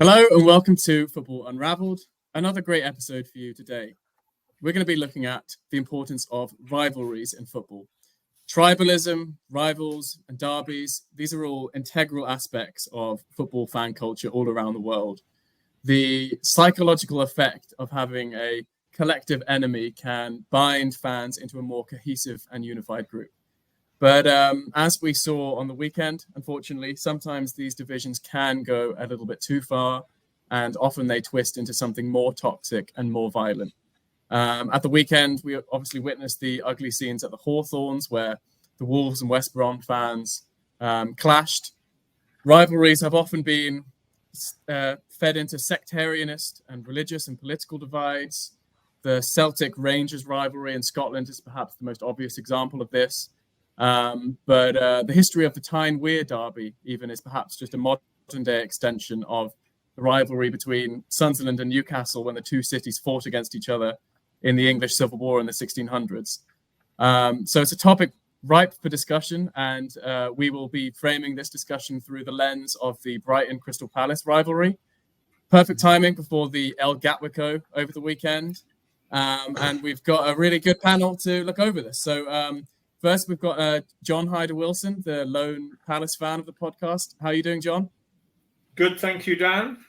Hello and welcome to Football Unravelled, another great episode for you today. We're going to be looking at the importance of rivalries in football. Tribalism, rivals and derbies, these are all integral aspects of football fan culture all around the world. The psychological effect of having a collective enemy can bind fans into a more cohesive and unified group. But as we saw on the weekend, unfortunately, sometimes these divisions can go a little bit too far, and often they twist into something more toxic and more violent. At the weekend, we obviously witnessed the ugly scenes at the Hawthorns, where the Wolves and West Brom fans clashed. Rivalries have often been fed into sectarianist and religious and political divides. The Celtic-Rangers rivalry in Scotland is perhaps the most obvious example of this. But the history of the Tyne-Wear derby even is perhaps just a modern-day extension of the rivalry between Sunderland and Newcastle when the two cities fought against each other in the English Civil War in the 1600s. So it's a topic ripe for discussion, and we will be framing this discussion through the lens of the Brighton Crystal Palace rivalry. Perfect timing before the El-Gatwicko over the weekend. And we've got a really good panel to look over this. So first, we've got John Hyder-Wilson, the lone Palace fan of the podcast. How are you doing, John? Good, thank you, Dan.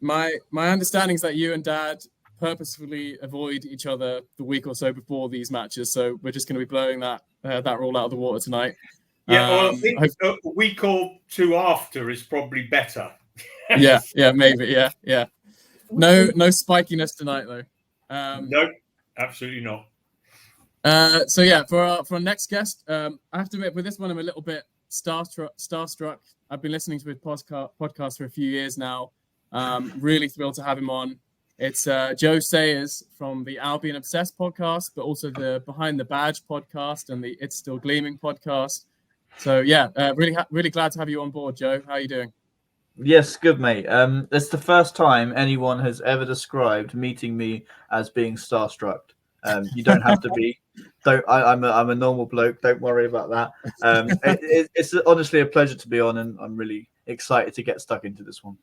My understanding is that you and Dad purposefully avoid each other the week or so before these matches, so we're just going to be blowing that rule out of the water tonight. Yeah, well, I think a week or two after is probably better. yeah, maybe, yeah. No spikiness tonight, though. No, absolutely not. So yeah, for our next guest, I have to admit, with this one, I'm a little bit starstruck. I've been listening to his podcast for a few years now. Really thrilled to have him on. It's Joe Sayers from the Albion Obsessed podcast, but also the Behind the Badge podcast and the It's Still Gleaming podcast. So yeah, really glad to have you on board, Joe. How are you doing? Yes, good, mate. It's the first time anyone has ever described meeting me as being starstruck. You don't have to be. I'm a normal bloke. Don't worry about that. It's honestly a pleasure to be on, and I'm really excited to get stuck into this one.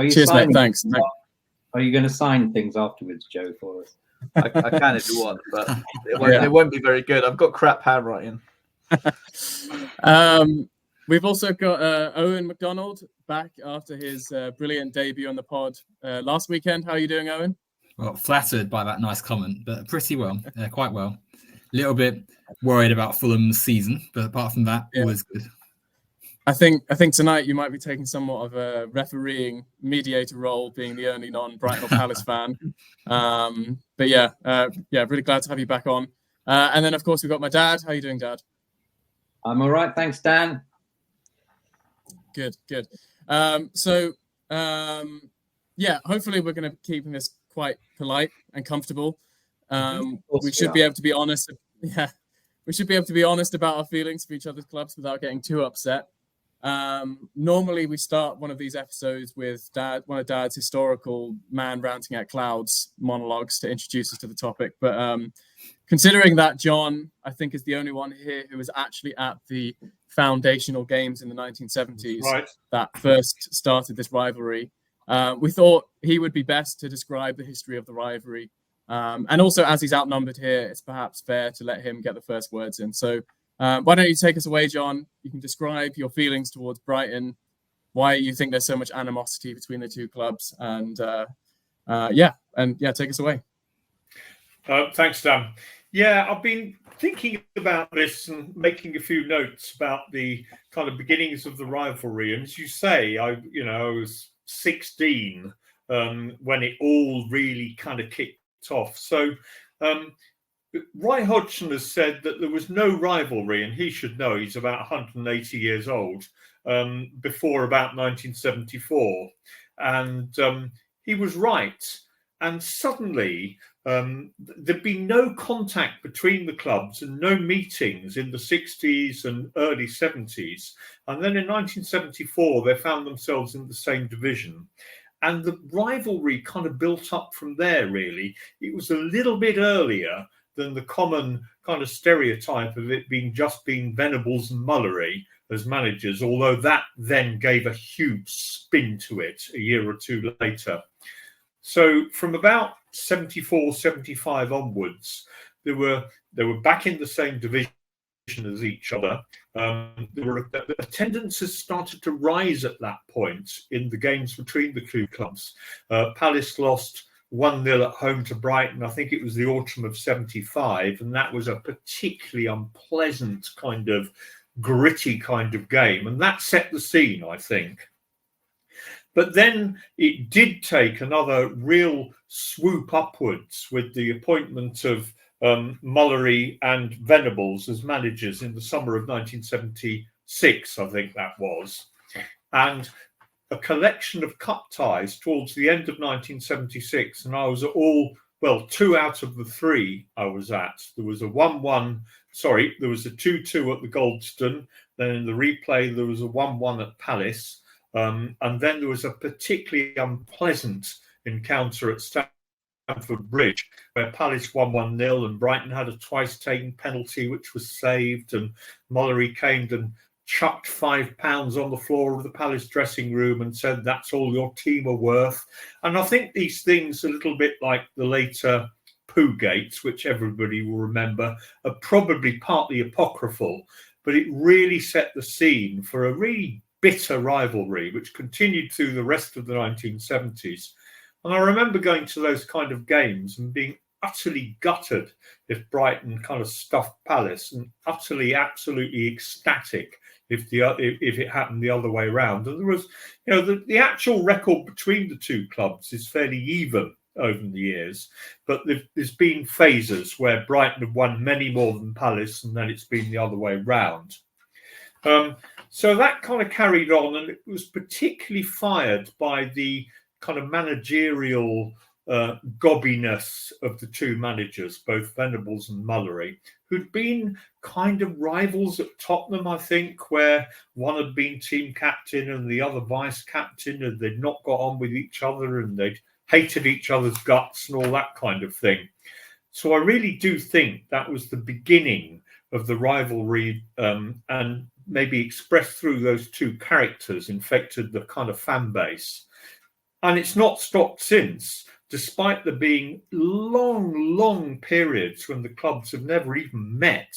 Cheers, mate. Thanks. Are you going to sign things afterwards, Joe, for us? I can if you want, but it won't be very good. I've got crap handwriting. We've also got Owen McDonald back after his brilliant debut on the pod last weekend. How are you doing, Owen? Well, flattered by that nice comment, but pretty well, quite well. A little bit worried about Fulham's season, but apart from that, always good. I think tonight you might be taking somewhat of a refereeing mediator role, being the only non-Brighton or Palace fan. But really glad to have you back on. And then, of course, we've got my dad. How are you doing, Dad? I'm all right, thanks, Dan. Good. Hopefully we're going to keep this quite polite and comfortable. We should be able to be honest. Yeah, we should be able to be honest about our feelings for each other's clubs without getting too upset. Normally, we start one of these episodes with one of Dad's historical man ranting at clouds monologues to introduce us to the topic. But considering that John, I think, is the only one here who was actually at the foundational games in the 1970s that first started this rivalry, we thought he would be best to describe the history of the rivalry. And also, as he's outnumbered here, it's perhaps fair to let him get the first words in. So why don't you take us away, John? You can describe your feelings towards Brighton, why you think there's so much animosity between the two clubs, and take us away. Thanks, Dan. Yeah, I've been thinking about this and making a few notes about the kind of beginnings of the rivalry. And as you say, I was 16 when it all really kind of kicked off. So Roy Hodgson has said that there was no rivalry, and he should know, he's about 180 years old, before about 1974. And he was right. And suddenly there'd been no contact between the clubs and no meetings in the 60s and early 70s. And then in 1974, they found themselves in the same division. And the rivalry kind of built up from there, really. It was a little bit earlier than the common kind of stereotype of it being Venables and Mullery. as managers, although that then gave a huge spin to it a year or two later. So from about 74, 75 onwards, they were back in the same division as each other. The attendances started to rise at that point in the games between the two clubs. Palace lost 1-0 at home to Brighton. I think it was the autumn of 75, and that was a particularly unpleasant kind of gritty kind of game, and that set the scene, I think. But then it did take another real swoop upwards with the appointment of Mullery and Venables as managers in the summer of 1976, I think that was, and a collection of cup ties towards the end of 1976, and I was at two out of the three I was at. There was a 2-2 at the Goldstone, then in the replay there was a 1-1 at Palace, and then there was a particularly unpleasant encounter at Stamford Bridge, where Palace won 1-0 and Brighton had a twice taken penalty which was saved, and Mullery came and chucked £5 on the floor of the Palace dressing room and said, "That's all your team are worth." And I think these things, a little bit like the later Poogates, which everybody will remember, are probably partly apocryphal, but it really set the scene for a really bitter rivalry which continued through the rest of the 1970s. And I remember going to those kind of games and being utterly gutted if Brighton kind of stuffed Palace, and utterly, absolutely ecstatic if it happened the other way around. And there was, the actual record between the two clubs is fairly even over the years, but there's been phases where Brighton have won many more than Palace, and then it's been the other way round. So that kind of carried on, and it was particularly fired by the kind of managerial gobbiness of the two managers, both Venables and Mullery, who'd been kind of rivals at Tottenham, I think, where one had been team captain and the other vice captain, and they'd not got on with each other and they'd hated each other's guts and all that kind of thing. So I really do think that was the beginning of the rivalry, and maybe expressed through those two characters infected the kind of fan base. And it's not stopped since, despite there being long periods when the clubs have never even met.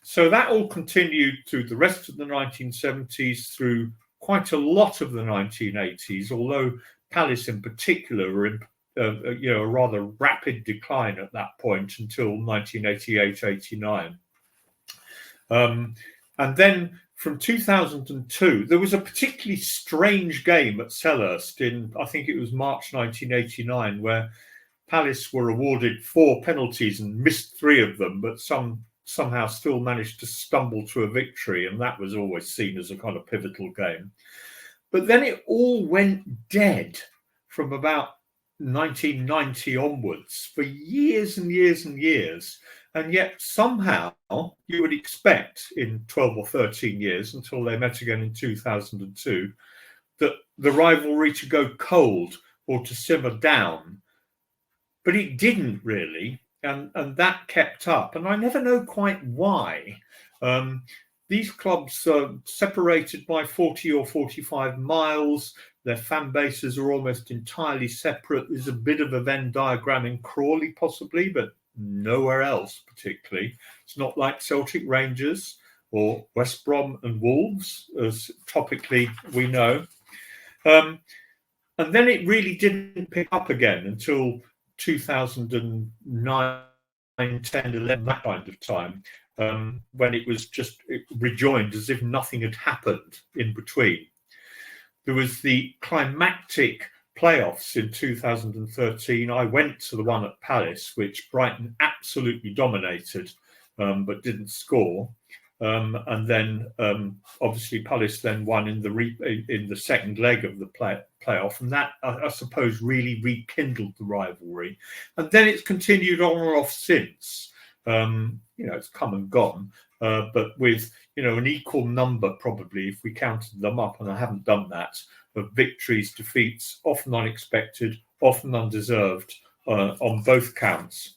So that all continued through the rest of the 1970s, through quite a lot of the 1980s, although Palace in particular were in a rather rapid decline at that point until 1988-89. And then from 2002, there was a particularly strange game at Selhurst in, I think it was March 1989, where Palace were awarded 4 penalties and missed 3 of them, but somehow still managed to stumble to a victory, and that was always seen as a kind of pivotal game. But then it all went dead from about 1990 onwards for years and years and years. And yet somehow you would expect in 12 or 13 years, until they met again in 2002, that the rivalry to go cold or to simmer down. But it didn't really, and that kept up. And I never know quite why. These clubs are separated by 40 or 45 miles. Their fan bases are almost entirely separate. There's a bit of a Venn diagram in Crawley possibly, but nowhere else particularly. It's not like Celtic Rangers or West Brom and Wolves, as topically we know. And then it really didn't pick up again until 2009, 10, 11, that kind of time, when it was just rejoined as if nothing had happened in between. There was the climactic playoffs in 2013. I went to the one at Palace, which Brighton absolutely dominated, but didn't score. And then obviously Palace then won in the second leg of the playoff, and that I suppose really rekindled the rivalry. And then it's continued on and off since. It's come and gone, but with an equal number probably, if we counted them up, and I haven't done that, of victories, defeats, often unexpected, often undeserved, on both counts,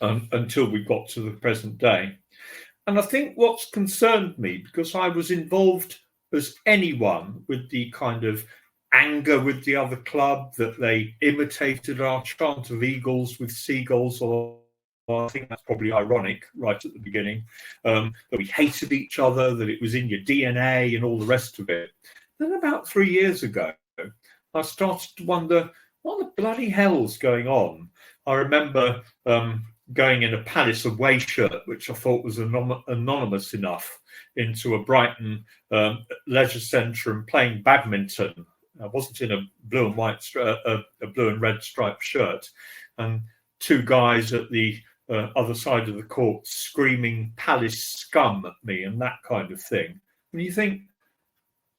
until we got to the present day. I think what's concerned me, because I was involved as anyone with the kind of anger with the other club that they imitated our chant of eagles with seagulls, or I think that's probably ironic right at the beginning, that we hated each other, that it was in your DNA and all the rest of it. Then about 3 years ago, I started to wonder, what the bloody hell's going on? I remember going in a Palace away shirt, which I thought was anonymous enough, into a Brighton leisure centre and playing badminton. I wasn't in a blue and white, a blue and red striped shirt, and two guys at the other side of the court screaming Palace scum at me and that kind of thing. And you think,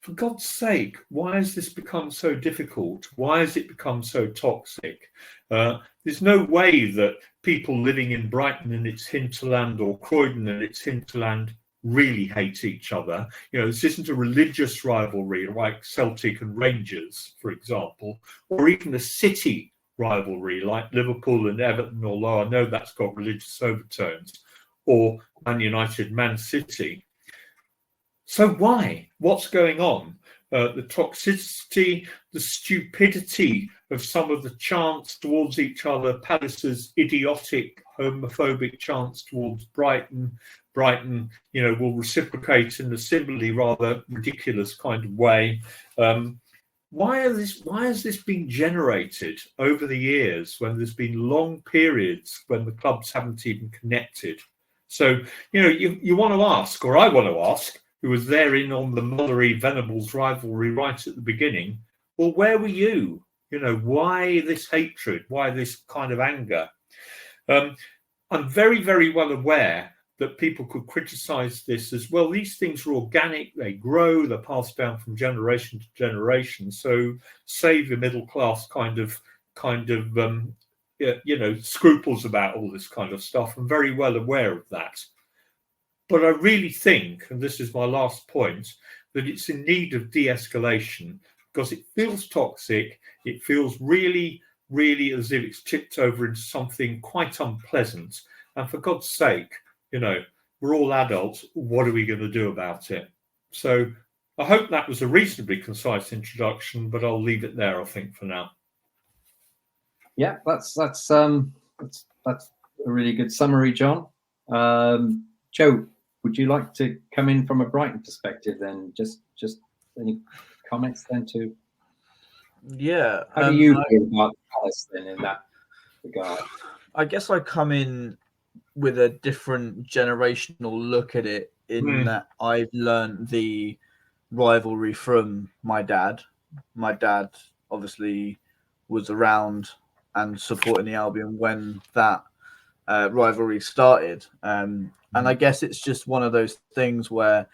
for God's sake, why has this become so difficult? Why has it become so toxic? There's no way that people living in Brighton and its hinterland, or Croydon and its hinterland, really hate each other. You know, this isn't a religious rivalry like Celtic and Rangers, for example, or even a city rivalry like Liverpool and Everton, although I know that's got religious overtones, or Man United, Man City. So why? What's going on? The toxicity, the stupidity of some of the chants towards each other, Palace's idiotic homophobic chants towards Brighton. Brighton, you know, will reciprocate in a similarly rather ridiculous kind of way. Why has this been generated over the years when there's been long periods when the clubs haven't even connected? So, you know, you want to ask, or I want to ask, who was there in on the Mullery Venables rivalry right at the beginning, well, where were you? You know, why this hatred? Why this kind of anger? I'm very, very well aware that people could criticize this as, well, these things are organic, they grow, they're passed down from generation to generation. So save the middle class kind of you know, scruples about all this kind of stuff. I'm very well aware of that. But I really think, and this is my last point, that it's in need of de-escalation, because it feels toxic. It feels really, really as if it's tipped over into something quite unpleasant. And for God's sake, you know, we're all adults. What are we going to do about it? So I hope that was a reasonably concise introduction, but I'll leave it there, I think, for now. Yeah, that's a really good summary, John. Joe, would you like to come in from a Brighton perspective then? Just any comments then too? Yeah. How do you feel about Palace then in that regard? I guess I come in with a different generational look at it in that I've learned the rivalry from my dad. My dad obviously was around and supporting the Albion when that rivalry started. And I guess it's just one of those things where,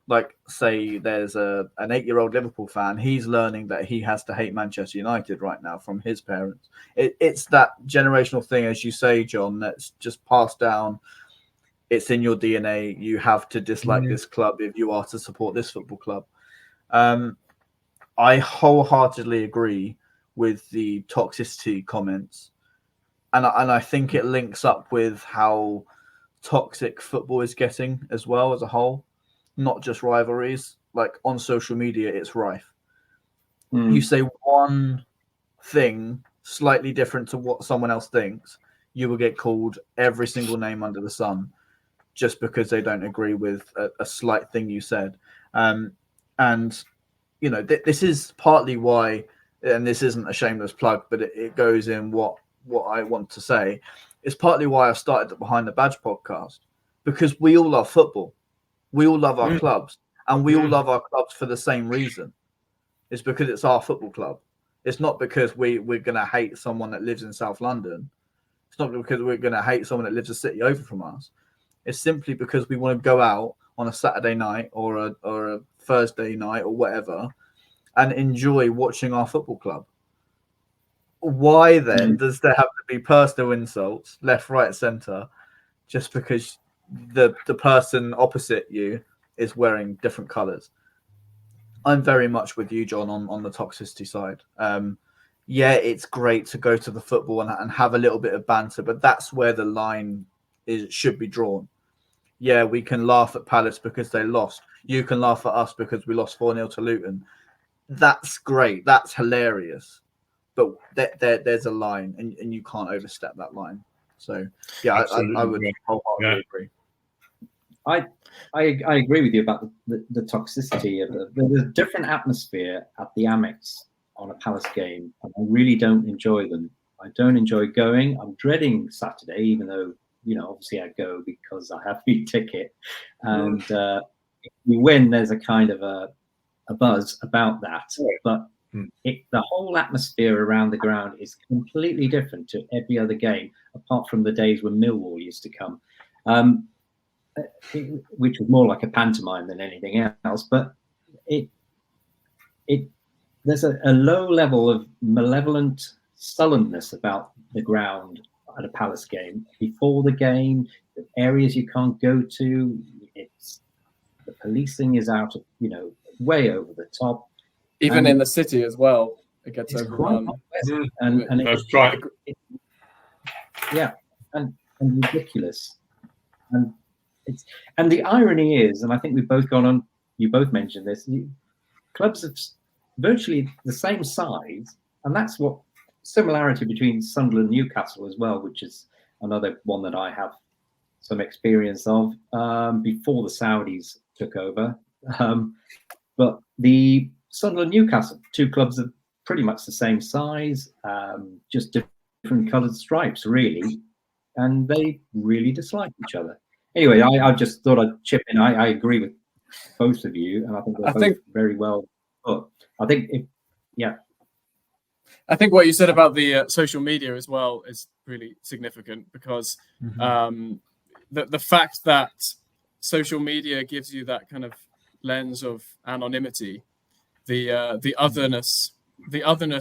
like, say there's an 8-year-old Liverpool fan, he's learning that he has to hate Manchester United right now from his parents. It's that generational thing, as you say, John, that's just passed down. It's in your DNA. You have to dislike this club if you are to support this football club. I wholeheartedly agree with the toxicity comments. And I think it links up with how toxic football is getting as well as a whole. Not just rivalries, like on social media, it's rife. You say one thing slightly different to what someone else thinks, you will get called every single name under the sun just because they don't agree with a slight thing you said. And, you know, this is partly why, and this isn't a shameless plug, but it goes in what I want to say. It's partly why I started the Behind the Badge podcast, because we all love football. We all love our clubs, and we all love our clubs for the same reason. It's because it's our football club. It's not because we're going to hate someone that lives in South London. It's not because we're going to hate someone that lives a city over from us. It's simply because we want to go out on a Saturday night or a Thursday night or whatever and enjoy watching our football club. Why then does there have to be personal insults, left, right, centre, just because the person opposite you is wearing different colours? I'm very much with you, John, on the toxicity side. Yeah, it's great to go to the football and have a little bit of banter, but that's where the line should be drawn. yeah, we can laugh at Palace because they lost. You can laugh at us because we lost 4-0 to Luton. That's great. That's hilarious. But there's a line, and you can't overstep that line. So, yeah, I would wholeheartedly agree. I agree with you about the toxicity of there's a different atmosphere at the Amex on a Palace game, and I really don't enjoy them. I don't enjoy going. I'm dreading Saturday, even though, obviously I go because I have the ticket. And if we win, there's a kind of a buzz about that. But the whole atmosphere around the ground is completely different to every other game, apart from the days when Millwall used to come, which was more like a pantomime than anything else. But there's a low level of malevolent sullenness about the ground at a Palace game. Before the game, the areas you can't go to, the policing is out of, way over the top. Even in the city as well, it gets overrun. And that's right. And ridiculous. And the irony is, and I think we've both gone on, you both mentioned this, clubs of virtually the same size, and that's what similarity between Sunderland and Newcastle as well, which is another one that I have some experience of before the Saudis took over. But the Sunderland Newcastle, two clubs of pretty much the same size, just different coloured stripes, really, and they really dislike each other. Anyway, I just thought I'd chip in. I agree with both of you, and I think they're both very well put. I think I think what you said about the social media as well is really significant, because the fact that social media gives you that kind of lens of anonymity, the otherness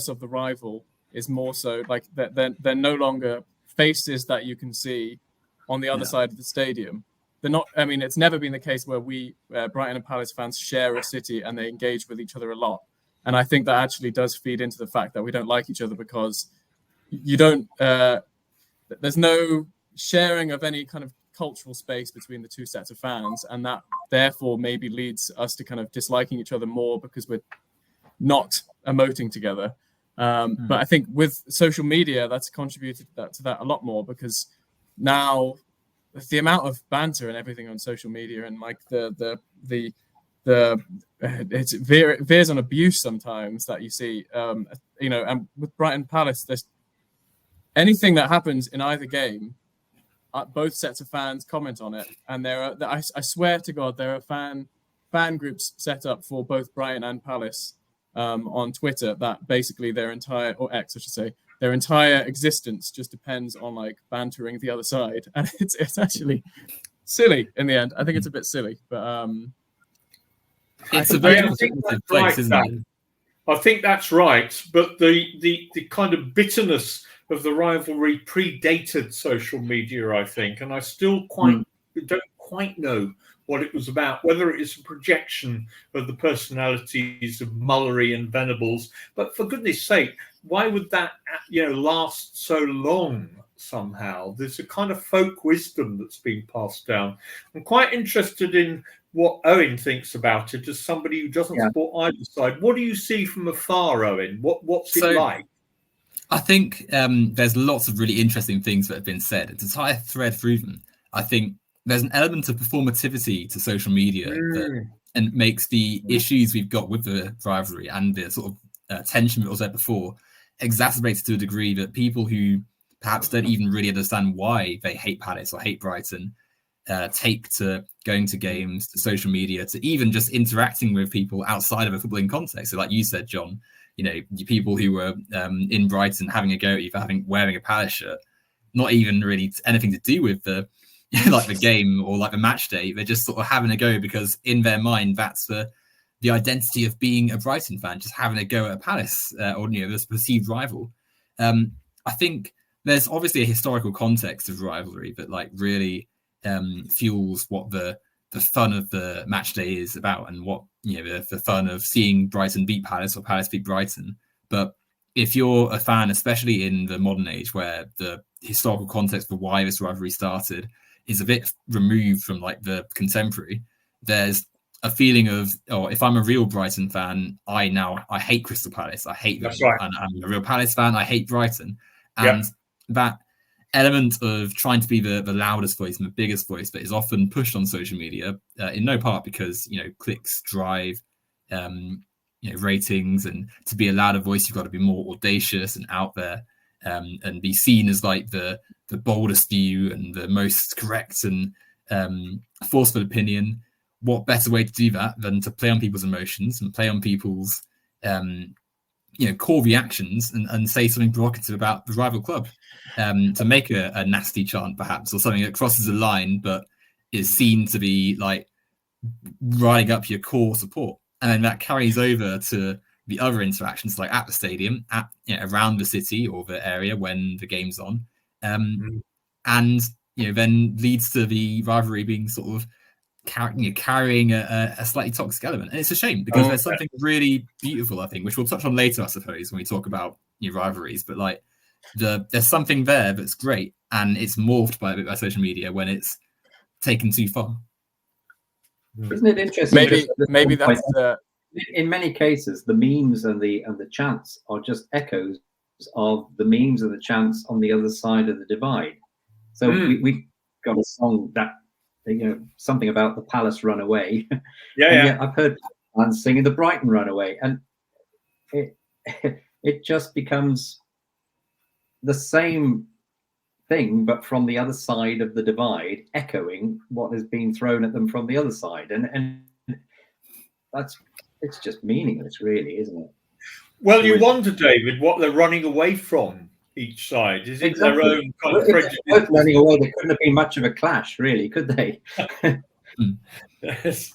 of the rival is more so like that they're no longer faces that you can see on the other side of the stadium. They're not. I mean, it's never been the case where we Brighton and Palace fans share a city and they engage with each other a lot. And I think that actually does feed into the fact that we don't like each other, because you don't. There's no sharing of any kind of cultural space between the two sets of fans, and that therefore maybe leads us to kind of disliking each other more because we're not emoting together. But I think with social media, that's contributed to that a lot more, because now the amount of banter and everything on social media, and like it veers on abuse sometimes that you see, and with Brighton Palace, there's anything that happens in either game, both sets of fans comment on it, and I swear to God, there are fan groups set up for both Brighton and Palace on Twitter that basically their entire, or X I should say, their entire existence just depends on like bantering the other side, and it's actually silly in the end. I think it's a bit silly, but it's a very competitive place, isn't it? I think that's right, but the kind of bitterness of the rivalry predated social media, I think, and I still don't quite know what it was about, whether it is a projection of the personalities of Mullery and Venables. But for goodness sake, why would that last so long somehow? There's a kind of folk wisdom that's been passed down. I'm quite interested in what Owen thinks about it as somebody who doesn't support either side. What do you see from afar, Owen? What's it like? I think there's lots of really interesting things that have been said. It's a entire thread through them. I think there's an element of performativity to social media and makes the issues we've got with the rivalry and the sort of tension that was there before exacerbated to a degree that people who perhaps don't even really understand why they hate Palace or hate Brighton take to going to games, to social media, to even just interacting with people outside of a footballing context. So like you said, John, people who were in Brighton having a go at you for wearing a Palace shirt, not even really anything to do with the like the game or like the match day. They're just sort of having a go because in their mind that's the identity of being a Brighton fan, just having a go at a Palace or this perceived rival. I think there's obviously a historical context of rivalry that like really fuels what the fun of the match day is about, and what the fun of seeing Brighton beat Palace or Palace beat Brighton. But if you're a fan, especially in the modern age where the historical context for why this rivalry started is a bit removed from like the contemporary. There's a feeling of, oh, if I'm a real Brighton fan, I hate Crystal Palace. I hate them. That's right. And I'm a real Palace fan. I hate Brighton. And that element of trying to be the loudest voice and the biggest voice that is often pushed on social media, in no part because, clicks drive, ratings, and to be a louder voice, you've got to be more audacious and out there, and be seen as like the boldest view and the most correct and forceful opinion. What better way to do that than to play on people's emotions and play on people's core reactions and say something provocative about the rival club, to make a nasty chant perhaps, or something that crosses a line but is seen to be like riding up your core support, and then that carries over to the other interactions, like at the stadium, around the city or the area when the game's on, and then leads to the rivalry being sort of carrying a slightly toxic element. And it's a shame because there's something really beautiful, I think, which we'll touch on later, I suppose, when we talk about rivalries. But like there's something there that's great, and it's morphed by social media when it's taken too far. Isn't it interesting? Maybe that's in many cases the memes and the chants are just echoes of the memes and the chants on the other side of the divide. So we got a song that, something about the Palace runaway. Yeah. I've heard fans singing the Brighton runaway, and it just becomes the same thing, but from the other side of the divide, echoing what has been thrown at them from the other side, and it's just meaningless, really, isn't it? Well, you wonder, David, what they're running away from. Each side, is it their own kind of prejudice? Both running away, there couldn't have been much of a clash, really, could they? Yes.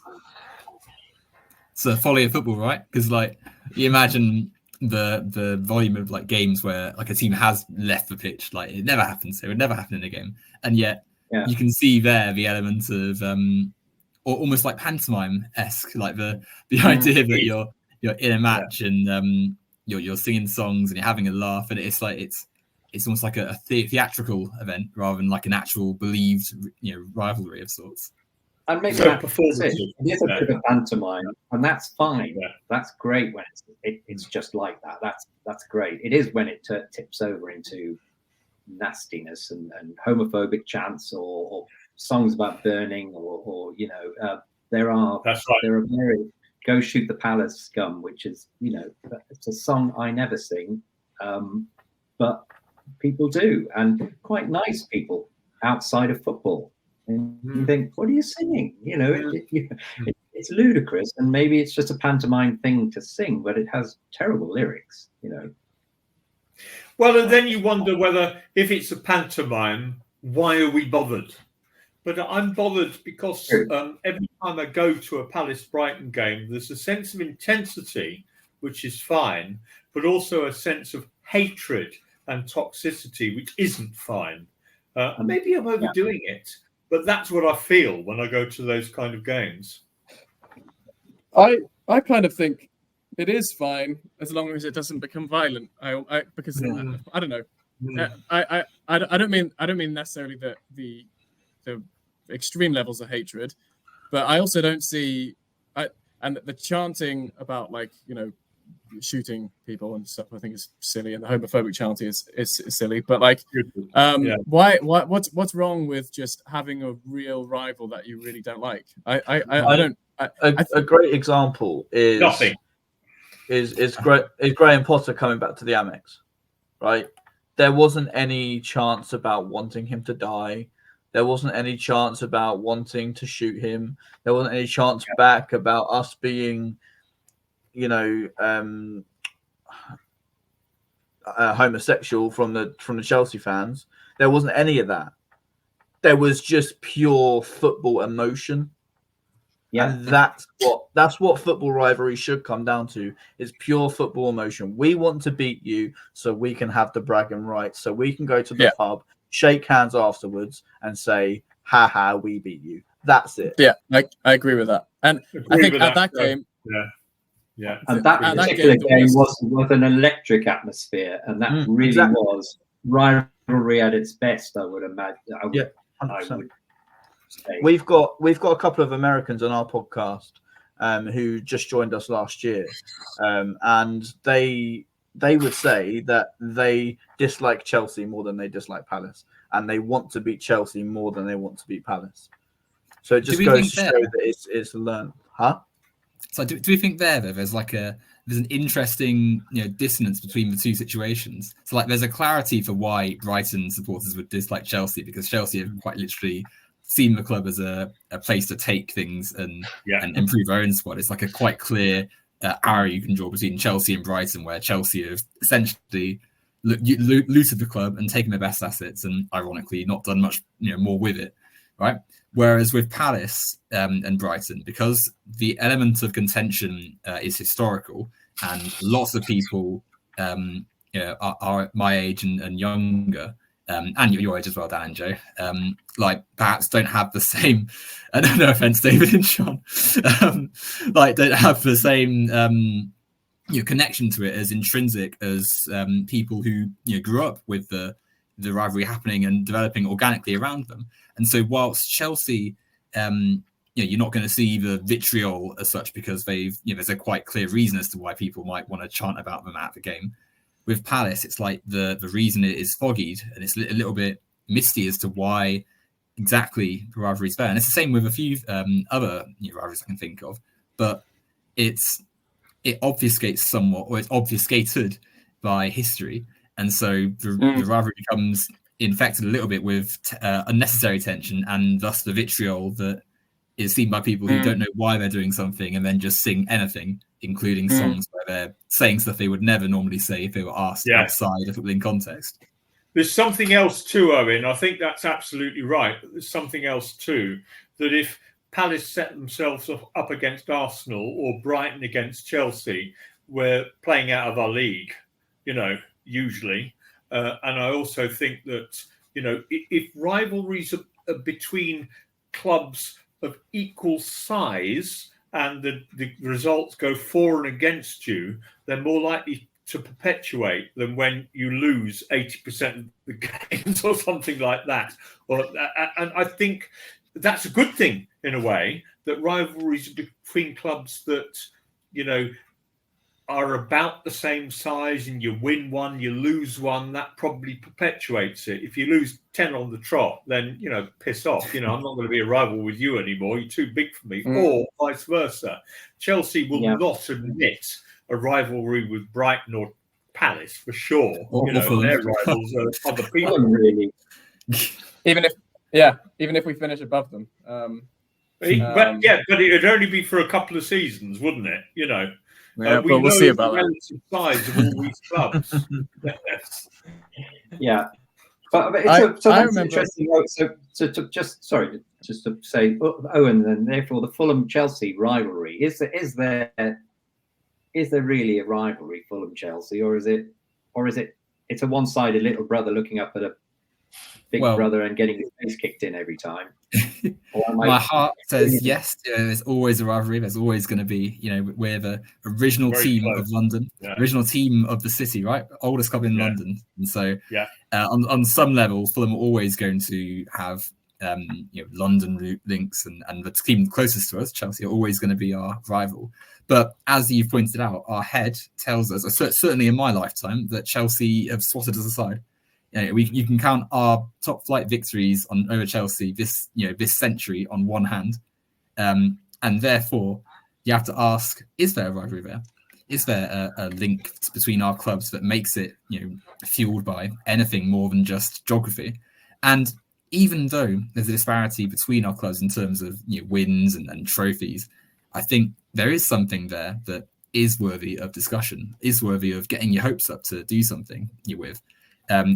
It's a folly of football, right? Because like you imagine the volume of like games where like a team has left the pitch, like it never happens. It would never happen in a game, and yet you can see there the element of or almost like pantomime-esque, like the idea that you're in a match and you're singing songs and you're having a laugh, and it's like it's almost like a theatrical event rather than like an actual believed rivalry of sorts. And maybe it is a bit of pantomime, and that's fine. Yeah. That's great when it's just like that. That's great. It is when it tips over into nastiness and homophobic chants or songs about burning or there are very Go Shoot the Palace scum, which is it's a song I never sing, but people do, and quite nice people outside of football. And you think, what are you singing? It's ludicrous, and maybe it's just a pantomime thing to sing, but it has terrible lyrics. Well, and then you wonder whether, if it's a pantomime, why are we bothered? But I'm bothered because every time I go to a Palace Brighton game, there's a sense of intensity, which is fine, but also a sense of hatred and toxicity, which isn't fine. Maybe I'm overdoing it, but that's what I feel when I go to those kind of games. I kind of think it is fine as long as it doesn't become violent. Because I don't know. I don't mean necessarily that the extreme levels of hatred, but I also don't see and the chanting about shooting people and stuff, I think is silly, and the homophobic chanting is silly. But what's wrong with just having a real rival that you really don't like? A great example is nothing. Is Graham Potter coming back to the Amex, right? There wasn't any chance about wanting him to die. There wasn't any chance about wanting to shoot him. There wasn't any chance back about us being, homosexual from the Chelsea fans. There wasn't any of that. There was just pure football emotion. Yeah, and that's what football rivalry should come down to, is pure football emotion. We want to beat you so we can have the bragging rights, so we can go to the pub, shake hands afterwards, and say, "Ha ha, we beat you." That's it. Yeah, I agree with that. And I think at that game, and that particular game was an electric atmosphere, and that really was rivalry rivalry at its best, I would imagine. I would 100%. say. We've got a couple of Americans on our podcast who just joined us last year, and they would say that they dislike Chelsea more than they dislike Palace, and they want to beat Chelsea more than they want to beat Palace. So it just goes to show that it's learned, huh? So do we think there's an interesting dissonance between the two situations? So like there's a clarity for why Brighton supporters would dislike Chelsea, because Chelsea have quite literally seen the club as a place to take things and improve their own squad. It's like a quite clear arrow you can draw between Chelsea and Brighton, where Chelsea have essentially looted the club and taken their best assets, and ironically not done much more with it, right? Whereas with Palace and Brighton, because the element of contention is historical, and lots of people are my age and younger, and your age as well, Dan and Joe, like perhaps don't have the same, no offense, David and Sean, like don't have the same connection to it as intrinsic as people who grew up with the rivalry happening and developing organically around them. And so whilst Chelsea, you're not going to see the vitriol as such, because there's a quite clear reason as to why people might want to chant about them at the game. With Palace, it's like the reason is foggied, and it's a little bit misty as to why exactly the rivalry is there. And it's the same with a few other rivalries I can think of, but it obfuscates somewhat, or it's obfuscated by history. And so the rivalry becomes infected a little bit with unnecessary tension, and thus the vitriol that is seen by people who don't know why they're doing something and then just sing anything, including songs where they're saying stuff they would never normally say if they were asked outside of footballing context. There's something else too, Owen. I think that's absolutely right. There's something else too, that if Palace set themselves up against Arsenal or Brighton against Chelsea, we're playing out of our league, usually. And I also think that, if rivalries are between clubs of equal size and the results go for and against you, they're more likely to perpetuate than when you lose 80% of the games or something like that. And I think that's a good thing in a way, that rivalries between clubs that, are about the same size, and you win one, you lose one, that probably perpetuates it. If you lose 10 on the trot, then, piss off. I'm not going to be a rival with you anymore. You're too big for me. Or vice versa. Chelsea will not admit a rivalry with Brighton or Palace for sure. Their rivals are other people. Really. Even if we finish above them. But it'd only be for a couple of seasons, wouldn't it? Yeah, but we'll see about that. The size of all these clubs. Yeah, but that's interesting. So just to say, Owen, and therefore the Fulham-Chelsea rivalry is there really a rivalry, Fulham-Chelsea, or is it it's a one-sided little brother looking up at a big brother and getting his face kicked in every time? My heart says yes. There's always a rivalry. There's always going to be, we're the original team of London, original team of the city, right? Oldest club in London. And so on some level, Fulham are always going to have London links, and the team closest to us, Chelsea, are always going to be our rival. But as you've pointed out, our head tells us, certainly in my lifetime, that Chelsea have swatted us aside. You can count our top flight victories over Chelsea this century on one hand, and therefore you have to ask: is there a rivalry there? Is there a link between our clubs that makes it fueled by anything more than just geography? And even though there's a disparity between our clubs in terms of wins and trophies, I think there is something there that is worthy of discussion, is worthy of getting your hopes up to do something with.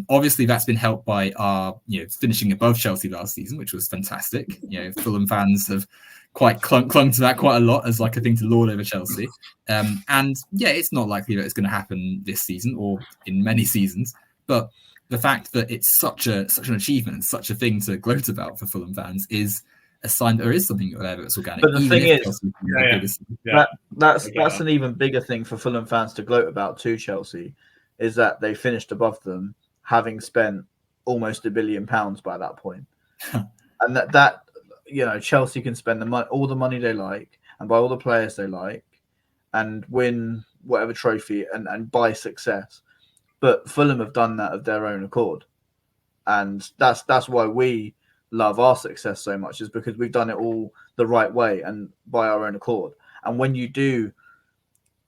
Obviously, that's been helped by our finishing above Chelsea last season, which was fantastic. Fulham fans have quite clung to that quite a lot as like a thing to lord over Chelsea. And it's not likely that it's going to happen this season or in many seasons. But the fact that it's such an achievement, such a thing to gloat about for Fulham fans is a sign that there is something there that's organic. But the thing is, that's an even bigger thing for Fulham fans to gloat about to Chelsea, is that they finished above them, having spent almost £1 billion by that point. And that Chelsea can spend all the money they like and buy all the players they like and win whatever trophy and buy success. But Fulham have done that of their own accord. And that's why we love our success so much, is because we've done it all the right way and by our own accord. And when you do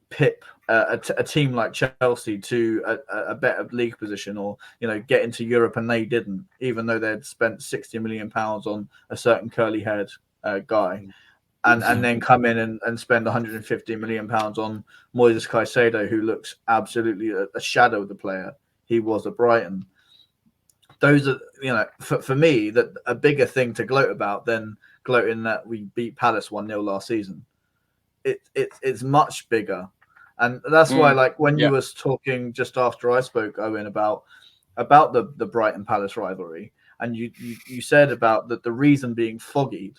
pip a team like Chelsea to a better league position, or get into Europe, and they didn't, even though they'd spent £60 million on a certain curly-haired guy, and then come in and spend £150 million on Moises Caicedo, who looks absolutely a shadow of the player he was at Brighton. Those are, for me, that a bigger thing to gloat about than gloating that we beat Palace 1-0 last season. It's much bigger. And that's why, like, when you was talking just after I spoke, Owen, about the Brighton Palace rivalry, and you said about the reason being foggied.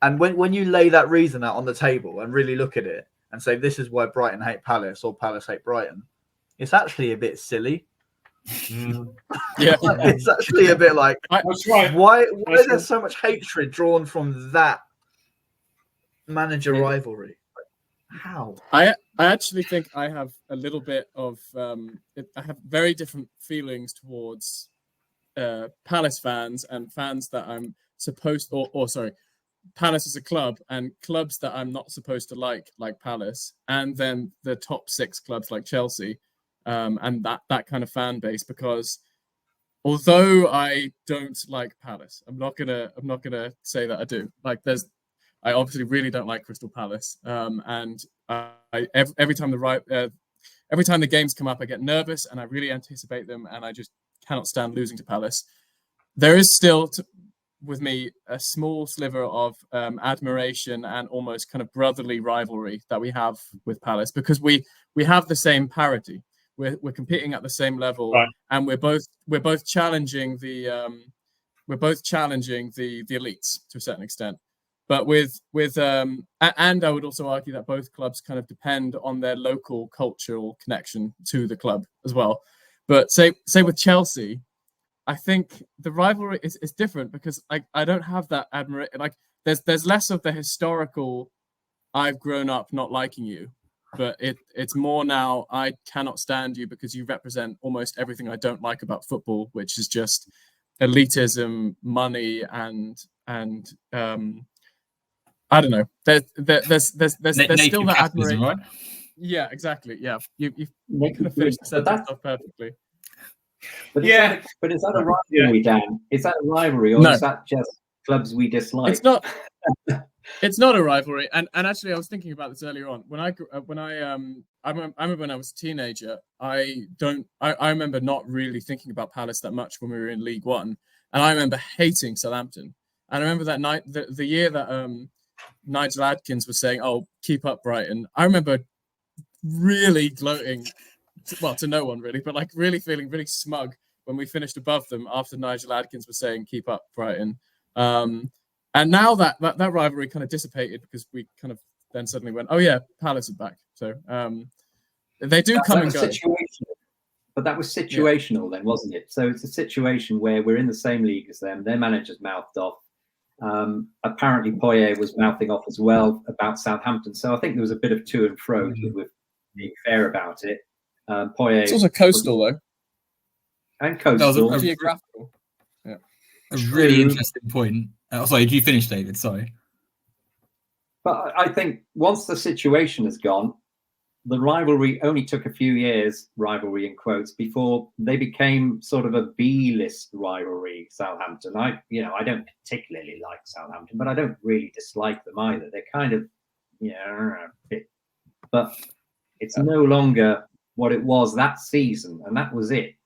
And when you lay that reason out on the table and really look at it and say, this is why Brighton hate Palace or Palace hate Brighton, it's actually a bit silly. Yeah, it's actually a bit like, that's right. Why is there so much hatred drawn from that manager rivalry? How? I actually think I have a little bit of I have very different feelings towards Palace fans and fans that I'm supposed, or sorry, Palace as a club and clubs that I'm not supposed to like Palace, and then the top 6 clubs like Chelsea, and that kind of fan base. Because although I don't like Palace, I'm not gonna say that I do. Like, I obviously really don't like Crystal Palace, and every time the games come up, I get nervous and I really anticipate them, and I just cannot stand losing to Palace. There is still, with me, a small sliver of admiration and almost kind of brotherly rivalry that we have with Palace, because we have the same parity. We're competing at the same level, right, and we're both challenging the elites to a certain extent. But and I would also argue that both clubs kind of depend on their local cultural connection to the club as well. But say with Chelsea, I think the rivalry is different, because I don't have that admiration. Like, there's less of the historical, I've grown up not liking you, but it's more now, I cannot stand you because you represent almost everything I don't like about football, which is just elitism, money, and I don't know. There's still that admiration, right? Yeah, exactly. Yeah, you kind of finished the sentence off perfectly. But is that a rivalry, Dan? Is that a rivalry, or is that just clubs we dislike? It's not. It's not a rivalry. And actually, I was thinking about this earlier on. I remember when I was a teenager, I remember not really thinking about Palace that much when we were in League One, and I remember hating Southampton. And I remember that night, the year that Nigel Adkins was saying, "Oh, keep up, Brighton." I remember really gloating, to no one really, but like really feeling really smug when we finished above them after Nigel Adkins was saying, "Keep up, Brighton." And now that rivalry kind of dissipated, because we kind of then suddenly went, "Oh yeah, Palace are back." So they do come and go. But that was situational then, wasn't it? So it's a situation where we're in the same league as them. Their manager's mouthed off. Apparently Poyet was mouthing off as well about Southampton. So I think there was a bit of to and fro, with being fair about it. Poyet. It's also coastal though. And coastal. Geographical. Yeah. A really interesting point. Sorry, did you finish, David? Sorry. But I think once the situation has gone, the rivalry only took a few years, rivalry in quotes, before they became sort of a B-list rivalry, Southampton. I don't particularly like Southampton, but I don't really dislike them either. They're kind of, but it's no longer what it was that season, and that was it.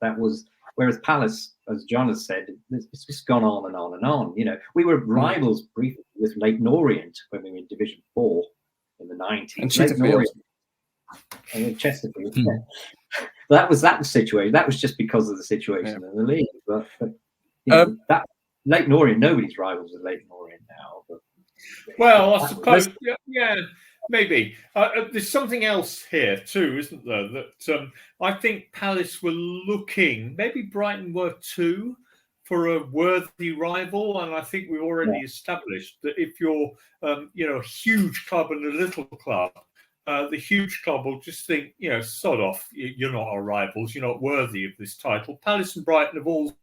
Whereas Palace, as John has said, it's just gone on and on and on. We were rivals briefly with Leyton Orient when we were in Division 4 in the 90s. And Chesterfield. And Chesterfield. Yeah. That was the situation. That was just because of the situation in the league. But that Leyton Orient, nobody's rivals with Leyton Orient now. But, well, I suppose, Maybe. There's something else here too, isn't there? That I think Palace were looking, maybe Brighton were too, for a worthy rival. And I think we've already established that if you're, a huge club and a little club, the huge club will just think, sod off, you're not our rivals, you're not worthy of this title. Palace and Brighton have always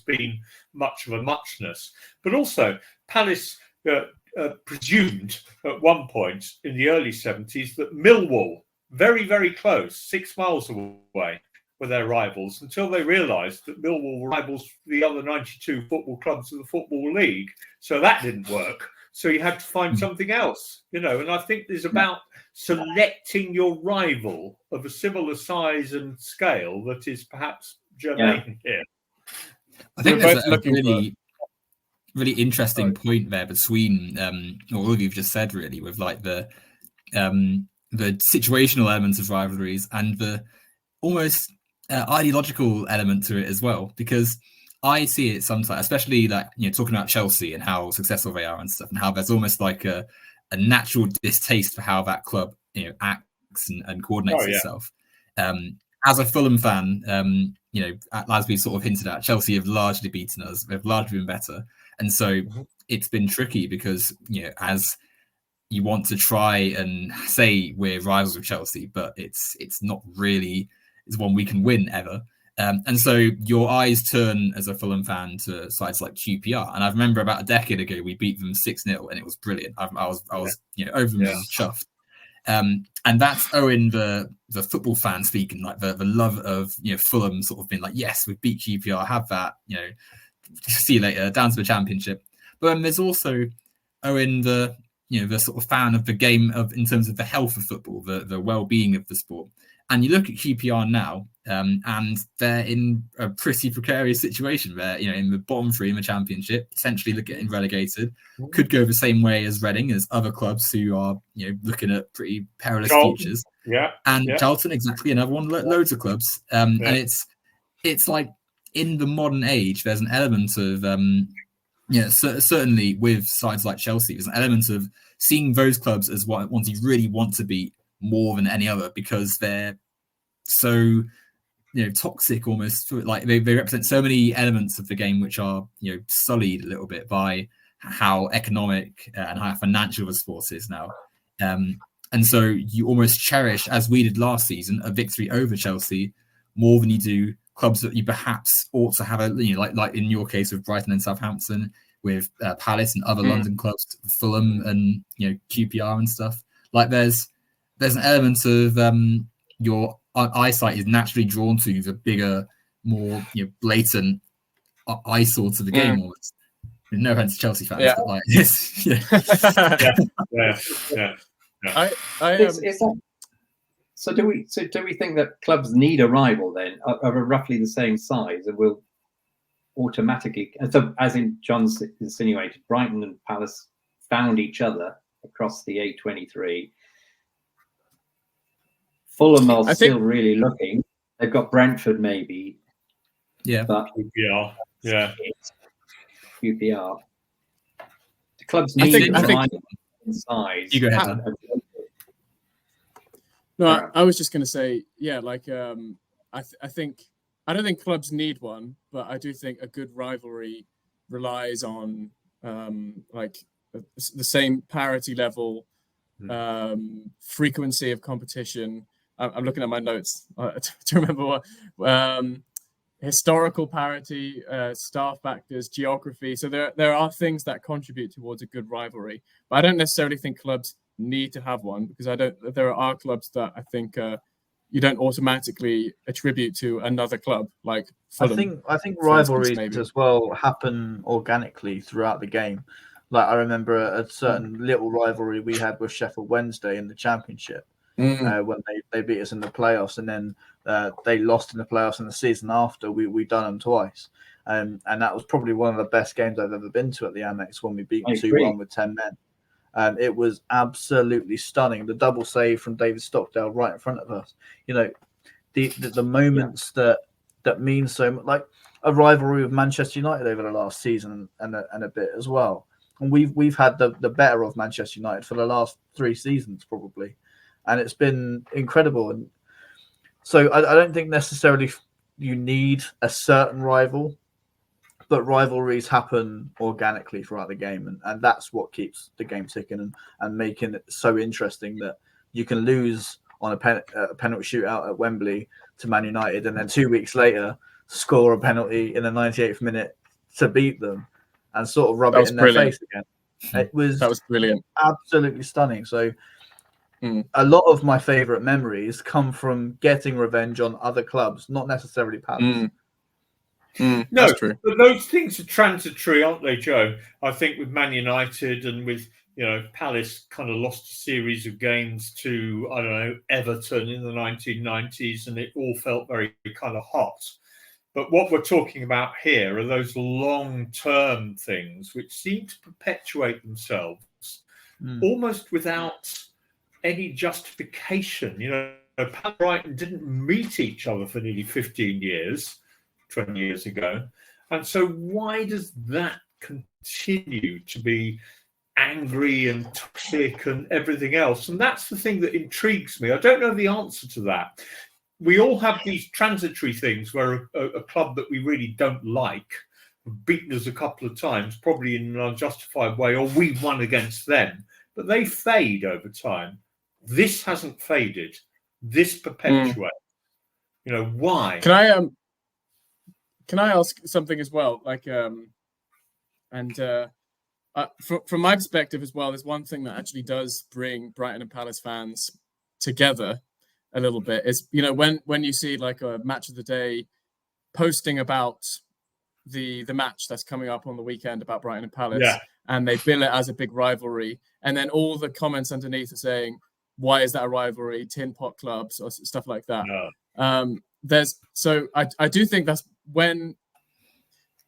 been much of a muchness. But also, Palace presumed at one point in the early 70s that Millwall, very, very close, 6 miles away, were their rivals, until they realised that Millwall were rivals for the other 92 football clubs of the Football League. So that didn't work. So you had to find something else, and I think there's about selecting your rival of a similar size and scale that is perhaps germane here. I think We're there's both a really interesting point there between all of you've just said, really, with like the situational elements of rivalries and the almost ideological element to it as well, because I see it sometimes, especially like talking about Chelsea and how successful they are and stuff, and how there's almost like a natural distaste for how that club acts and coordinates itself. As a Fulham fan, as we sort of hinted at, Chelsea have largely beaten us. They've largely been better, and so it's been tricky because as you want to try and say we're rivals with Chelsea, but it's not really is one we can win ever. And so your eyes turn as a Fulham fan to sides like QPR. And I remember about a decade ago, we beat them 6-0 and it was brilliant. I was over the moon, chuffed. And that's Owen, the football fan speaking, like the love of Fulham sort of being like, yes, we beat QPR, have that, see you later, down to the Championship. But then there's also Owen, the sort of fan of the game in terms of the health of football, the well-being of the sport. And you look at QPR now, and they're in a pretty precarious situation. They're, in the bottom three in the Championship, essentially getting relegated. Could go the same way as Reading, as other clubs who are, looking at pretty perilous futures. And Charlton, exactly, another one. Loads of clubs, and it's like in the modern age, there's an element of, certainly with sides like Chelsea, there's an element of seeing those clubs as ones you really want to beat more than any other, because they're so toxic almost, like they represent so many elements of the game which are sullied a little bit by how economic and how financial the sport is now, and so you almost cherish, as we did last season, a victory over Chelsea more than you do clubs that you perhaps ought to have like in your case with Brighton and Southampton, with Palace and other London clubs, Fulham and QPR and stuff. Like there's an element of your eyesight is naturally drawn to the bigger, more blatant eyesore to the game. Almost. No offense to Chelsea fans, but like this, So do we think that clubs need a rival then of a roughly the same size, and will automatically, as in John's insinuated, Brighton and Palace found each other across the A23. Fulham are still really looking. They've got Brentford maybe. Yeah. But QPR. Yeah. QPR. The clubs need a rival in size. You go ahead. No, I was just going to say, I think I don't think clubs need one, but I do think a good rivalry relies on the same parity level, frequency of competition. I'm looking at my notes to remember what historical parity, staff factors, geography. So there are things that contribute towards a good rivalry, but I don't necessarily think clubs need to have one, because there are clubs that I think you don't automatically attribute to another club, like Fulham. I think rivalries as well happen organically throughout the game. Like I remember a certain little rivalry we had with Sheffield Wednesday in the Championship, when they beat us in the playoffs, and then they lost in the playoffs in the season after. We done them twice, and that was probably one of the best games I've ever been to at the Amex, when we beat them 2-1 with 10 men. It was absolutely stunning. The double save from David Stockdale right in front of us. The moments that mean so much, like a rivalry with Manchester United over the last season and a bit as well. and we've had the better of Manchester United for the last 3 seasons probably, and it's been incredible. And so I don't think necessarily you need a certain rival, but rivalries happen organically throughout the game, and that's what keeps the game ticking and making it so interesting that you can lose on a penalty shootout at Wembley to Man United, and then 2 weeks later score a penalty in the 98th minute to beat them and sort of rub it in their face again. That was brilliant, absolutely stunning. So a lot of my favourite memories come from getting revenge on other clubs, not necessarily Palace. No, that's true. But those things are transitory, aren't they, Joe? I think with Man United and with Palace kind of lost a series of games to, I don't know, Everton in the 1990s, and it all felt very kind of hot. But what we're talking about here are those long-term things which seem to perpetuate themselves almost without any justification. Palace and Brighton didn't meet each other for nearly 15 years, 20 years ago. And so why does that continue to be angry and toxic and everything else? And that's the thing that intrigues me. I don't know the answer to that. We all have these transitory things where a club that we really don't like have beaten us a couple of times, probably in an unjustified way, or we've won against them, but they fade over time. This hasn't faded. This perpetuates. Why? Can I ask something as well? From my perspective as well, there's one thing that actually does bring Brighton and Palace fans together a little bit is, when you see like a match of the day posting about the match that's coming up on the weekend about Brighton and Palace, and they bill it as a big rivalry, and then all the comments underneath are saying, why is that a rivalry? Tin pot clubs or stuff like that. I do think that's when.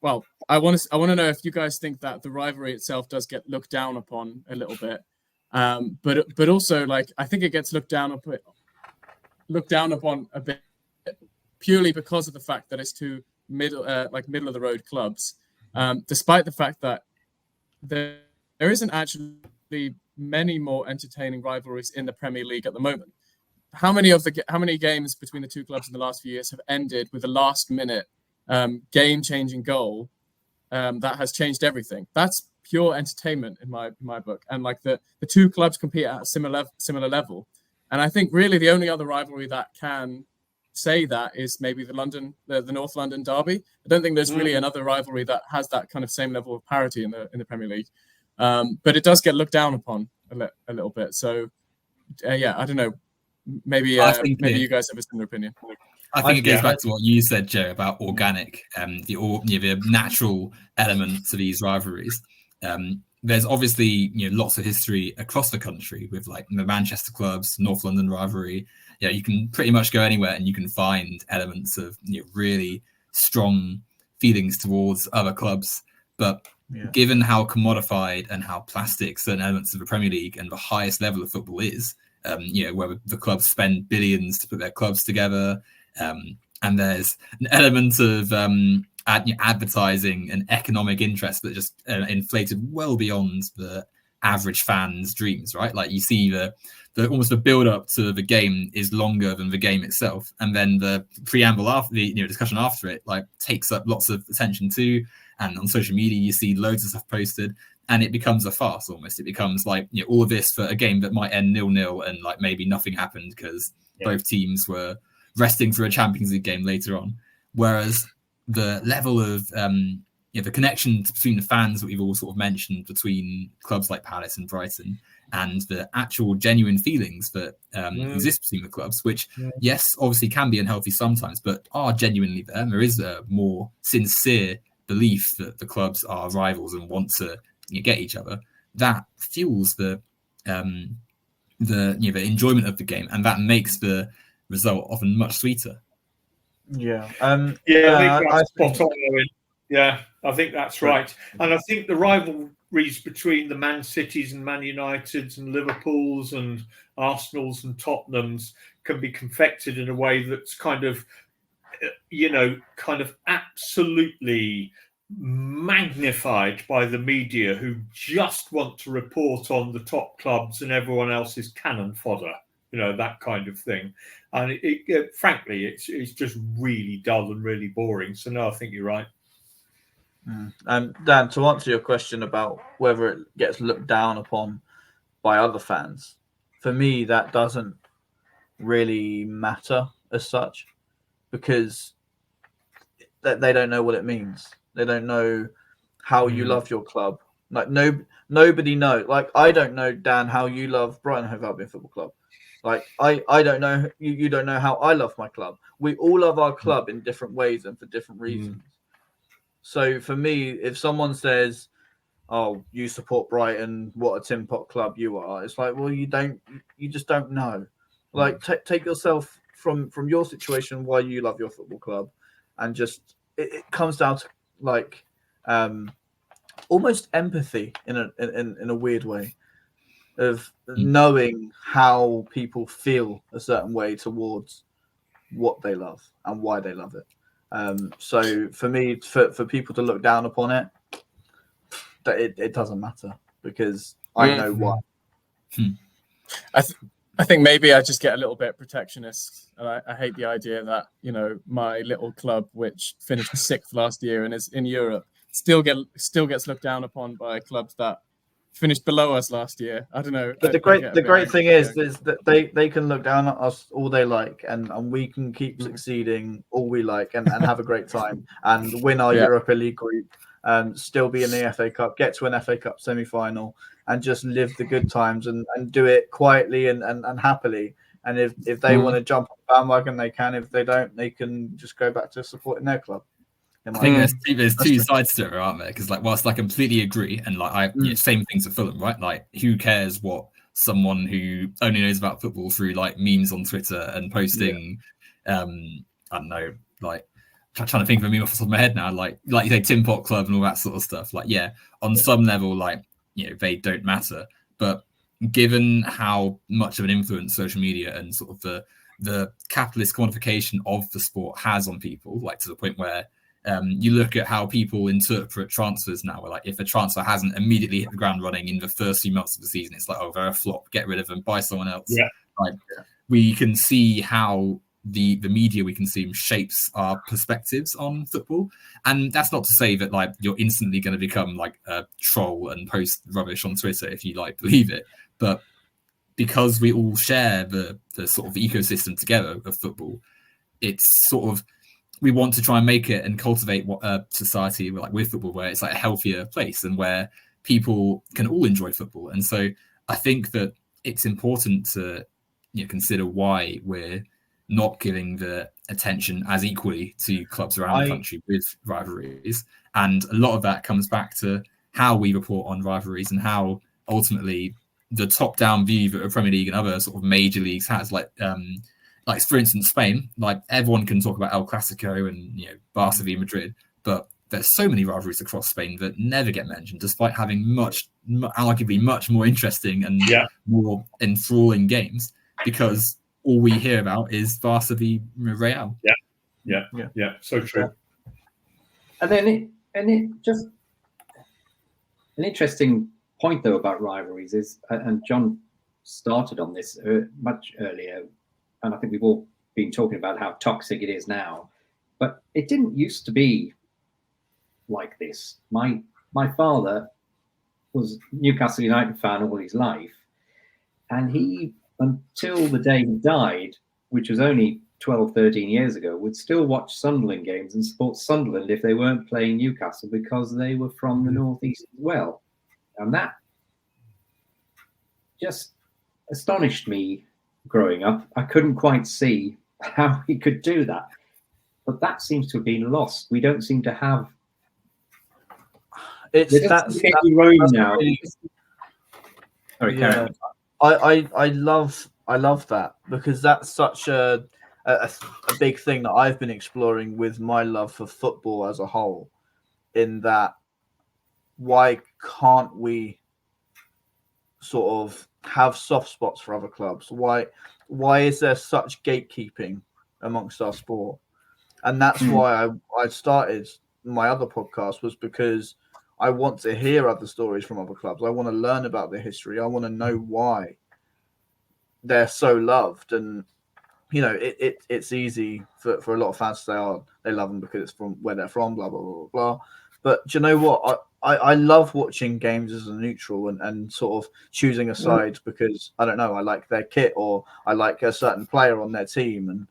Well, I want to know if you guys think that the rivalry itself does get looked down upon a little bit, but also I think it gets looked down upon a bit purely because of the fact that it's two middle of the road clubs, despite the fact that there isn't actually many more entertaining rivalries in the Premier League at the moment. How many games between the two clubs in the last few years have ended with a last-minute game-changing goal that has changed everything? That's pure entertainment in my book, and the two clubs compete at a similar level. And I think really the only other rivalry that can say that is maybe the North London derby. I don't think there's really another rivalry that has that kind of same level of parity in the Premier League. But it does get looked down upon a little bit. So I don't know. Maybe you guys have a similar opinion. I think it goes back to what you said, Joe, about organic, the natural element to these rivalries. There's obviously lots of history across the country with the Manchester clubs, North London rivalry. You can pretty much go anywhere and you can find elements of really strong feelings towards other clubs. But given how commodified and how plastic certain elements of the Premier League and the highest level of football is, where the clubs spend billions to put their clubs together, and there's an element of advertising and economic interest that just inflated well beyond the average fan's dreams, right? You see the almost the build up to the game is longer than the game itself, and then the preamble after the discussion after it takes up lots of attention too. And on social media you see loads of stuff posted, and it becomes a farce almost. It becomes all of this for a game that might end 0-0 and maybe nothing happened because both teams were resting for a Champions League game later on. Whereas the level of the connection between the fans that we've all sort of mentioned between clubs like Palace and Brighton, and the actual genuine feelings that exist between the clubs, which yes, obviously can be unhealthy sometimes, but are genuinely there. There is a more sincere belief that the clubs are rivals and want to get each other. That fuels the enjoyment of the game, and that makes the result often much sweeter. I think that's spot on, Owen. I think that's right. And I think the rivalries between the Man Cities and Man Uniteds and Liverpools and Arsenals and Tottenhams can be confected in a way that's kind of absolutely magnified by the media, who just want to report on the top clubs and everyone else is cannon fodder, that kind of thing. And frankly, it's just really dull and really boring. So no, I think you're right. Dan, to answer your question about whether it gets looked down upon by other fans, for me, that doesn't really matter as such, because they don't know what it means. They don't know how you love your club. Like nobody knows. Like I don't know, Dan, how you love Brighton and Hove Albion Football Club. Like I don't know, you don't know how I love my club. We all love our club in different ways and for different reasons. So for me, if someone says, "Oh, you support Brighton, what a tin pot club you are," it's like, well, you just don't know. Like take yourself from your situation, why you love your football club, and just it comes down to like almost empathy in a weird way of knowing how people feel a certain way towards what they love and why they love it. So for me, for people to look down upon it, that it doesn't matter, because I know why. I think maybe I just get a little bit protectionist, and I hate the idea that my little club, which finished 6th last year and is in Europe, still gets looked down upon by clubs that finished below us last year. I don't know. But the great thing is that they can look down at us all they like, and we can keep succeeding all we like and have a great time and win our Europa League group, still be in the FA Cup, get to an FA Cup semi-final, and just live the good times and do it quietly and happily. And if they want to jump on the bandwagon, they can. If they don't, they can just go back to supporting their club. I think there's two sides to it, aren't there? Because whilst I completely agree, and same things at Fulham, right? Like, who cares what someone who only knows about football through memes on Twitter and posting, I don't know, trying to think of a meme off the top of my head now, like you say, Tin Pot Club and all that sort of stuff. On some level, they don't matter. But given how much of an influence social media and sort of the capitalist quantification of the sport has on people, to the point where you look at how people interpret transfers now, where if a transfer hasn't immediately hit the ground running in the first few months of the season, it's they're a flop, get rid of them, buy someone else. We can see how the media we consume shapes our perspectives on football. And that's not to say that you're instantly going to become a troll and post rubbish on Twitter if you believe it. But because we all share the sort of ecosystem together of football, it's sort of, we want to try and make it and cultivate a society with football where it's a healthier place and where people can all enjoy football. And so I think that it's important to consider why we're not giving the attention as equally to clubs around the country with rivalries. And a lot of that comes back to how we report on rivalries and how ultimately the top-down view that the Premier League and other sort of major leagues has, for instance, Spain, everyone can talk about El-Gatwicko and Barca v Madrid, but there's so many rivalries across Spain that never get mentioned, despite having arguably much more interesting and more enthralling games, because all we hear about is Barca v Real. Yeah. So true. And then it just an interesting point though about rivalries is, and John started on this much earlier, and I think we've all been talking about how toxic it is now, but it didn't used to be like this. My father was a Newcastle United fan all his life, and he, until the day he died, which was only 12, 13 years ago, would still watch Sunderland games and support Sunderland if they weren't playing Newcastle because they were from the Northeast as well. And that just astonished me growing up. I couldn't quite see how he could do that. But that seems to have been lost. We don't seem to have... That's now. Really, Sorry, Karen. I love that, because that's such a big thing that I've been exploring with my love for football as a whole, in that why can't we sort of have soft spots for other clubs? Why is there such gatekeeping amongst our sport? And that's why I started my other podcast was because I want to hear other stories from other clubs. I want to learn about their history. I want to know why they're so loved. And it's easy for a lot of fans to say, oh, they love them because it's from where they're from, blah blah blah blah blah. But do you know what? I love watching games as a neutral and sort of choosing a side because I don't know, I like their kit or I like a certain player on their team. And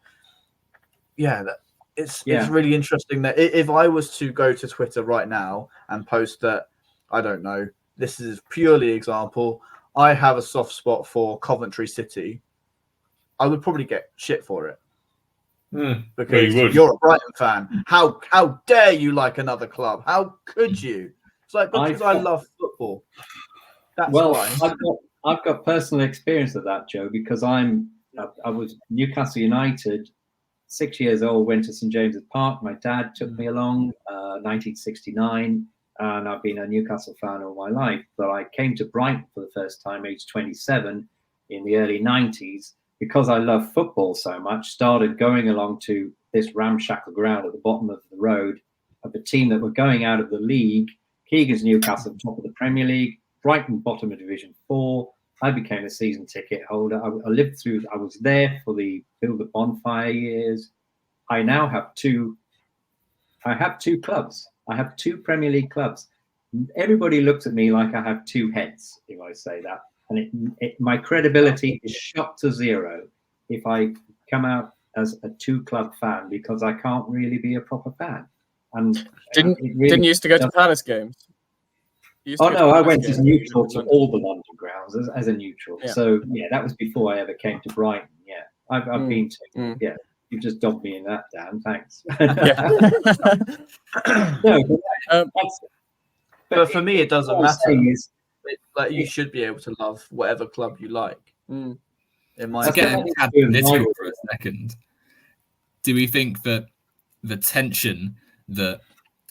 it's really interesting that if I was to go to Twitter right now and post that, I don't know, this is purely example, I have a soft spot for Coventry City, I would probably get shit for it. Because you're a Brighton fan. How dare you like another club? How could you? It's like, because I love football. That's why. I've got personal experience of that, Joe, because I was Newcastle United, 6 years old, went to St James's Park. My dad took me along, 1969, and I've been a Newcastle fan all my life. But I came to Brighton for the first time, age 27, in the early 90s, because I love football so much, started going along to this ramshackle ground at the bottom of the road of a team that were going out of the league. Keegan's Newcastle, top of the Premier League, Brighton, bottom of Division 4. I became a season ticket holder. I was there for the Build the Bonfire years. I now have two clubs. I have two Premier League clubs. Everybody looks at me like I have two heads, if I say that. And my credibility is shot to zero if I come out as a two-club fan, because I can't really be a proper fan. And didn't you used to go to Palace games? I went as neutral to all the London grounds as a neutral. Yeah. So that was before I ever came to Brighton. Yeah, I've been to. Yeah, you just dumped me in that, Dan. Thanks. But for me, it doesn't matter. Like, you should be able to love whatever club you like. To get a tad political for a second, do we think that the tension that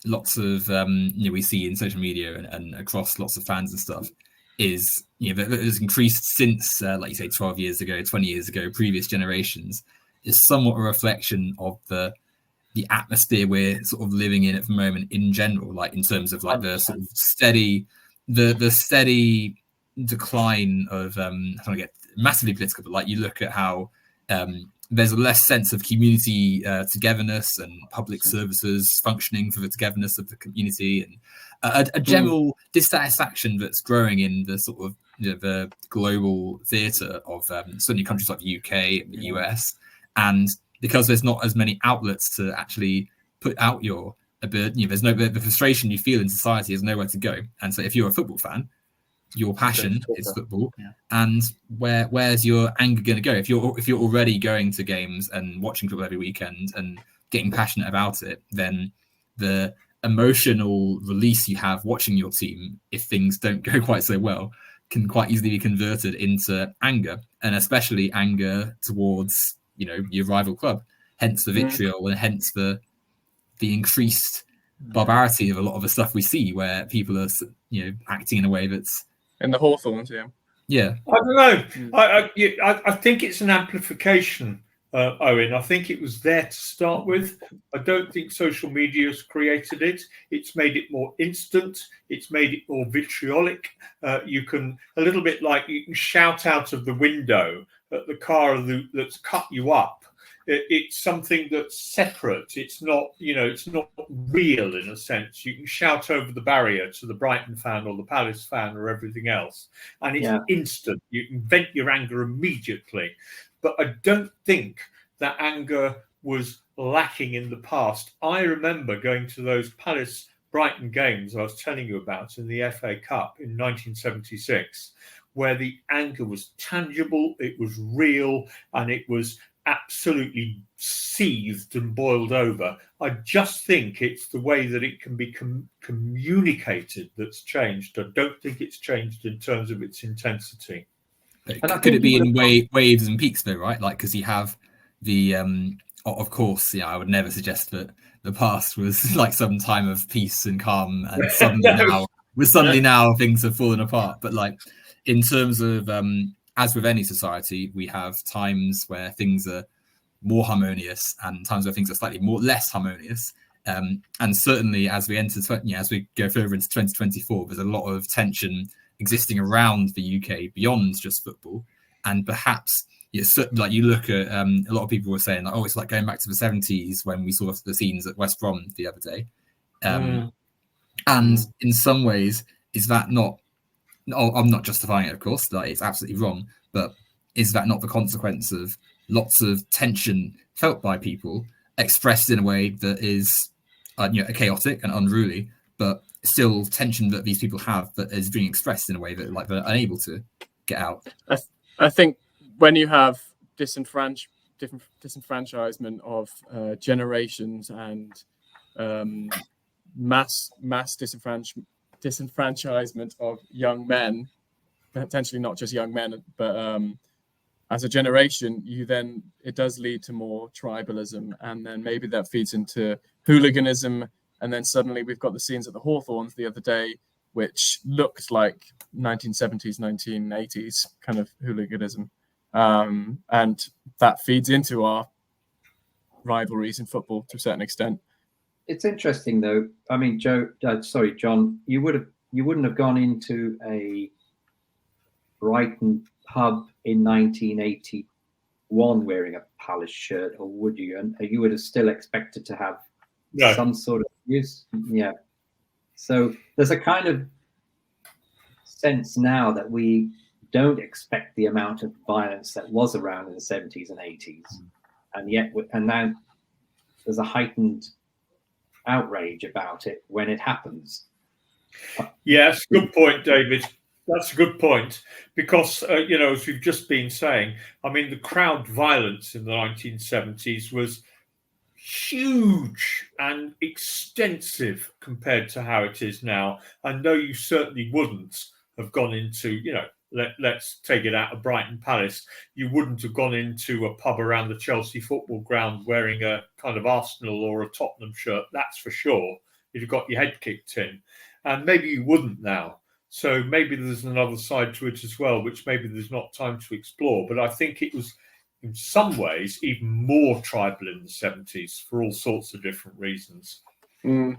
lots of we see in social media and across lots of fans and stuff is that has increased since like you say 12 years ago, 20 years ago, previous generations, is somewhat a reflection of the atmosphere we're sort of living in at the moment in general, like in terms of like the sort of steady decline of I don't want to get massively political, but like you look at how there's a less sense of community togetherness and public services functioning for the togetherness of the community, and a general dissatisfaction that's growing in the sort of the global theatre of certainly countries like the UK and the US. And because there's not as many outlets to actually put out your there's the frustration you feel in society is nowhere to go. And so if you're a football fan, your passion is football, and where's your anger going to go? If you're already going to games and watching football every weekend and getting passionate about it, then the emotional release you have watching your team, if things don't go quite so well, can quite easily be converted into anger, and especially anger towards your rival club. Hence the vitriol, and hence the increased barbarity of a lot of the stuff we see, where people are acting in a way that's in the Hawthorns. I don't know. I think it's an amplification, Owen. I think it was there to start with. I don't think social media has created it. It's made it more instant. It's made it more vitriolic. You can, a little bit like you can shout out of the window at the car that's cut you up. It's something that's separate. It's not, it's not real in a sense. You can shout over the barrier to the Brighton fan or the Palace fan or everything else, and it's instant. You can vent your anger immediately. But I don't think that anger was lacking in the past. I remember going to those Palace Brighton games I was telling you about in the FA Cup in 1976, where the anger was tangible, it was real, and it was absolutely seethed and boiled over. I just think it's the way that it can be communicated that's changed. I don't think it's changed in terms of its intensity. Could it be in waves and peaks though, right? Like, because you have the of course, I would never suggest that the past was like some time of peace and calm, and suddenly now things have fallen apart. But like in terms of as with any society, we have times where things are more harmonious and times where things are slightly less harmonious. And certainly as we enter, as we go further into 2024, there's a lot of tension existing around the UK beyond just football. And perhaps like you look at a lot of people were saying, like, oh, it's like going back to the 70s when we saw the scenes at West Brom the other day. And in some ways, is that not? No, I'm not justifying it, of course. Like, it's absolutely wrong. But is that not the consequence of lots of tension felt by people, expressed in a way that is, chaotic and unruly, but still tension that these people have that is being expressed in a way that, like, they're unable to get out? I think when you have disenfranchisement of generations and mass disenfranchisement of young men, potentially not just young men, but as a generation, it does lead to more tribalism, and then maybe that feeds into hooliganism, and then suddenly we've got the scenes at the Hawthorns the other day, which looked like 1970s, 1980s kind of hooliganism. And that feeds into our rivalries in football to a certain extent. It's interesting, though. I mean, John, you wouldn't have gone into a Brighton pub in 1981 wearing a Palace shirt, or would you? And you would have still expected to have some sort of use. Yeah. So there's a kind of sense now that we don't expect the amount of violence that was around in the 70s and 80s, and now there's a heightened outrage about it when it happens. Yes, good point, David. That's a good point, because as we've just been saying, I mean, the crowd violence in the 1970s was huge and extensive compared to how it is now. I know you certainly wouldn't have gone into, let's take it out of Brighton Palace. You wouldn't have gone into a pub around the Chelsea football ground wearing a kind of Arsenal or a Tottenham shirt, that's for sure. You'd have got your head kicked in. And maybe you wouldn't now. So maybe there's another side to it as well, which maybe there's not time to explore. But I think it was, in some ways, even more tribal in the 70s for all sorts of different reasons. I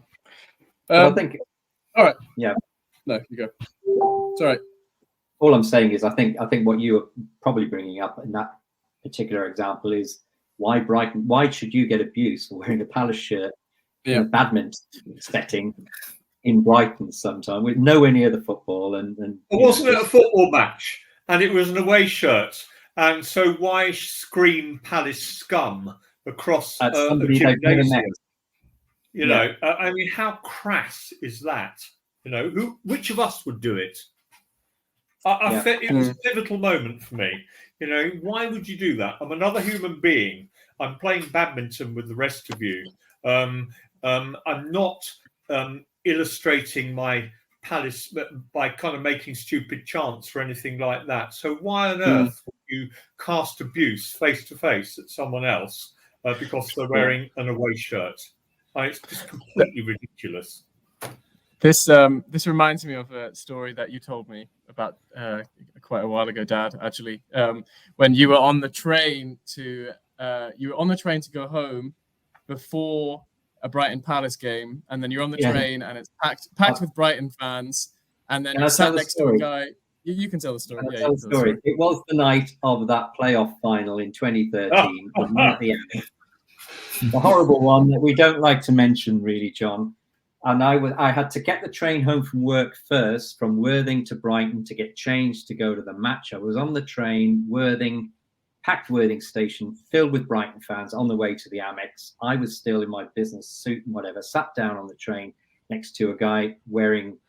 think... All right. Yeah. No, you go. It's all right. All I'm saying is I think what you are probably bringing up in that particular example is why Brighton? Why should you get abuse for wearing a Palace shirt in a badminton setting in Brighton sometime with nowhere near the football? And wasn't it a football match? And it was an away shirt. And so why scream Palace scum across a gymnasium? I mean, how crass is that? Which of us would do it? It was a pivotal moment for me. Why would you do that? I'm another human being. I'm playing badminton with the rest of you. I'm not illustrating my Palace by kind of making stupid chants or anything like that. So why on earth would you cast abuse face to face at someone else because they're wearing an away shirt? It's just completely ridiculous. This reminds me of a story that you told me about quite a while ago, Dad. Actually, when you were on the train to go home before a Brighton Palace game, and then you're on the train and it's packed with Brighton fans, and then you sat next to a guy. You can tell the story. Yeah, tell the story. It was the night of that playoff final in 2013. The horrible one that we don't like to mention, really, John. And I had to get the train home from work first, from Worthing to Brighton, to get changed to go to the match. I was on the train, packed Worthing station, filled with Brighton fans on the way to the Amex. I was still in my business suit and whatever, sat down on the train next to a guy wearing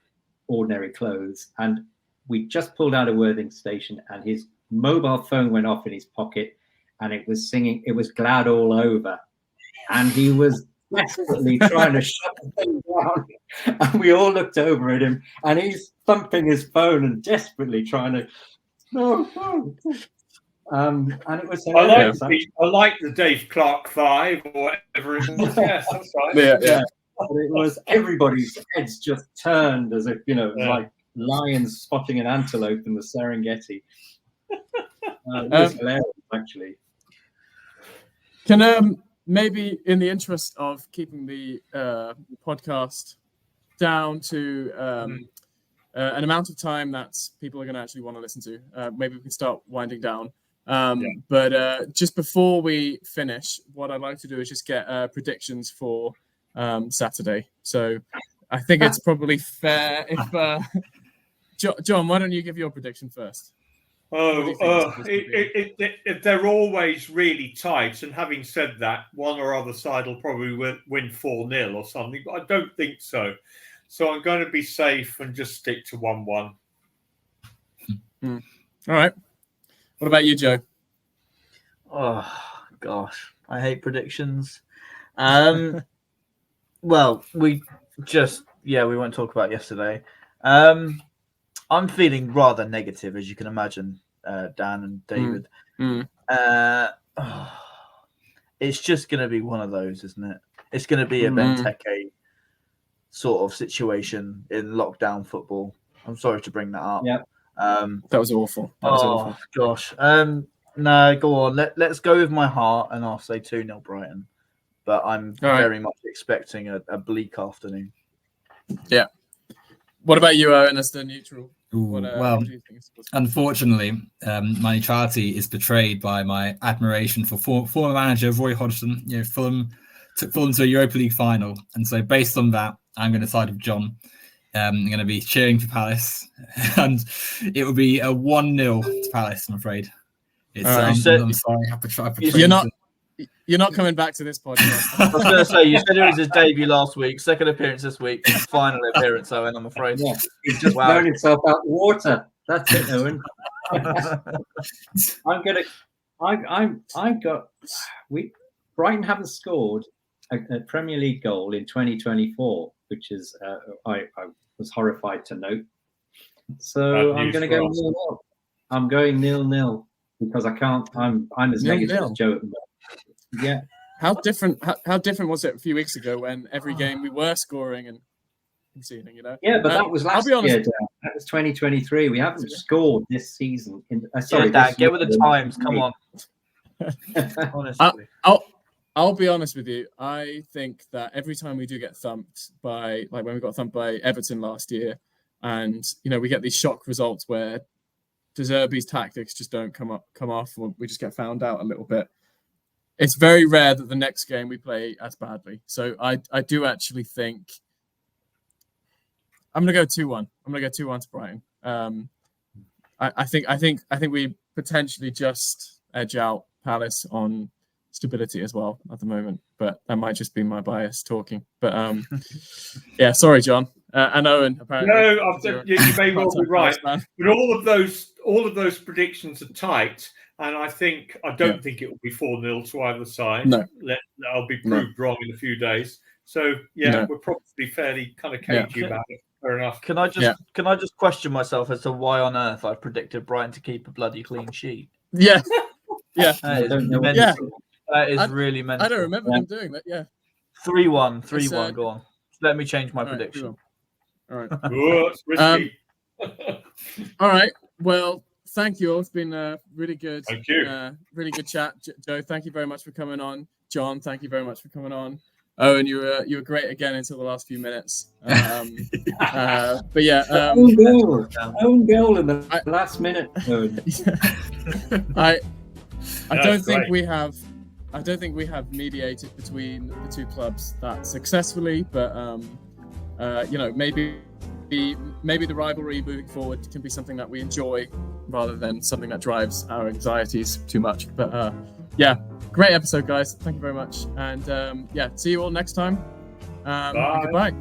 ordinary clothes. And we just pulled out of Worthing station and his mobile phone went off in his pocket and it was singing, it was Glad All Over. And he was desperately trying to shut the thing down, and we all looked over at him, and he's thumping his phone and desperately trying to. And it was. I like the Dave Clark 5 or whatever it was. Yes, that's right. Yeah. But it was everybody's heads just turned as if like lions spotting an antelope in the Serengeti. It was hilarious, actually. maybe in the interest of keeping the podcast down to an amount of time that people are going to actually want to listen to, maybe we can start winding down. But just before we finish, what I'd like to do is just get predictions for Saturday. So I think it's probably fair if John, why don't you give your prediction first? They're always really tight. And having said that, one or other side will probably win 4-0 or something, but I don't think so. So I'm going to be safe and just stick to 1-1. All right. What about you, Joe? Oh, gosh. I hate predictions. Well, we won't talk about yesterday. I'm feeling rather negative, as you can imagine, Dan and David. It's just going to be one of those, isn't it? It's going to be a Benteke sort of situation in lockdown football. I'm sorry to bring that up. Yeah. That was awful. Awful. Gosh. No, go on. Let's go with my heart, and I'll say 2-0 Brighton. But I'm very much expecting a bleak afternoon. Yeah. What about you, Owen, as the neutral? What do you think? Unfortunately, my neutrality is betrayed by my admiration for former manager Roy Hodgson. Fulham took Fulham to a Europa League final, and so based on that, I'm going to side with John. I'm going to be cheering for Palace, and it will be a 1-0 to Palace. I'm afraid. I'm sorry. You're not coming back to this podcast. I was going to say, you said it was his debut last week, second appearance this week, final appearance, Owen, I'm afraid. Yeah, he's just blown himself out the water. That's it, Owen. Brighton haven't scored a Premier League goal in 2024, which is I was horrified to note. So I'm going to go 0-0. I'm going 0-0 because I can't. I'm as negative as Joe at the moment. Yeah. How different was it a few weeks ago when every game we were scoring and conceding? Yeah, but that was last year. That was 2023. We haven't scored this season. Sorry, Dad, get with the times. Come on. Honestly, I'll be honest with you. I think that every time we do get thumped by, like when we got thumped by Everton last year, and we get these shock results where De Zerbi's tactics just don't come off, or we just get found out a little bit. It's very rare that the next game we play as badly. So I do actually think I'm going to go 2-1. I'm going to go 2-1 to Brighton. I think we potentially just edge out Palace on stability as well at the moment, but that might just be my bias talking. But yeah, sorry, John and Owen. Apparently, no, you may well be right. But all of those predictions are tight. And I don't think it will be 4-0 to either side. No. I'll be proved wrong in a few days. So we're probably fairly kind of cagey about it. Fair enough. Can I just question myself as to why on earth I predicted Brighton to keep a bloody clean sheet? Yeah. Yeah. That is really mental. I don't remember them doing that. Yeah. 3-1. Go on. Let me change my prediction. All right. All right. Well, thank you all. It's been really good. Thank you. Really good chat. Joe, thank you very much for coming on. John, thank you very much for coming on. Owen, you were great again until the last few minutes. But yeah, own goal in the last minute. I don't think we have mediated between the two clubs that successfully, but maybe the rivalry moving forward can be something that we enjoy rather than something that drives our anxieties too much. But yeah, great episode, guys. Thank you very much. And see you all next time. Bye. Goodbye.